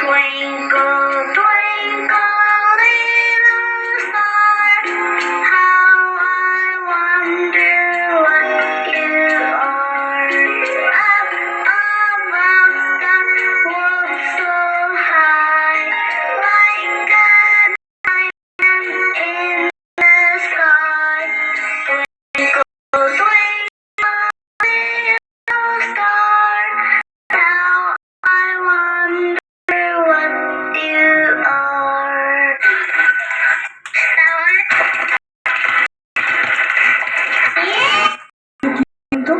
Twinkle, twinkle, little star, how I wonder what you are. Up above the world so high, like a diamond in the sky. Twinkle, twinkle, little star, how I wonder what you are. কিন্তু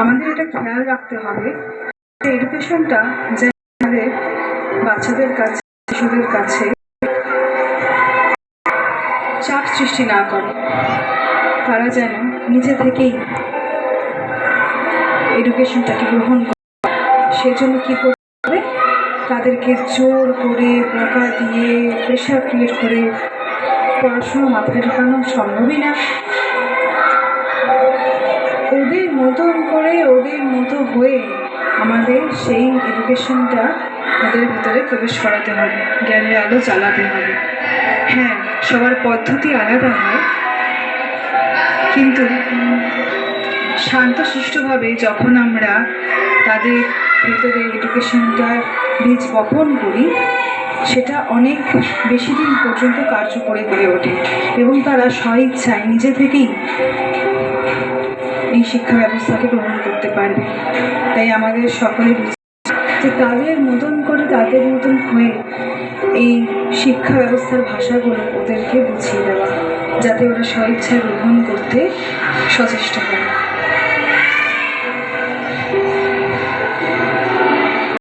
আমাদের এটা খেয়াল রাখতে হবে এডুকেশনটা যে আমাদের বাচ্চাদের কাছে, শিশুদের কাছে চাপ সৃষ্টি না করে, তারা যেন নিজে থেকেই এডুকেশনটাকে গ্রহণ করে। সেজন্য কী করতে হবে, তাদেরকে জোর করে বকা দিয়ে প্রেশার ক্রিয়েট করে পড়াশোনা মাথায় ঢোকানো সম্ভবই না। ওদের মতন করে, ওদের মতো হয়ে আমাদের সেই এডুকেশনটা ওদের ভিতরে প্রবেশ করাতে হবে, জ্ঞানের আলো জ্বালাতে হবে। হ্যাঁ, সবার পদ্ধতি আলাদা হয়, কিন্তু শান্তশিষ্টভাবে যখন আমরা তাদের ভিতরে এডুকেশনটার বীজ বপন করি, সেটা অনেক বেশি দিন পর্যন্ত কার্যকরী হয়ে ওঠে এবং তারা স্বইচ্ছায় নিজে থেকেই এই শিক্ষা ব্যবস্থাকে গ্রহণ করতে পারবে। তাই আমাদের সকলের উচিত যে তাদের মতন করে, তাদের মতন হয়ে এই শিক্ষা ব্যবস্থার ভাষাগুলো ওদেরকে বুঝিয়ে দেওয়া, যাতে ওরা স্বইচ্ছায় গ্রহণ করতে সচেষ্ট হয়।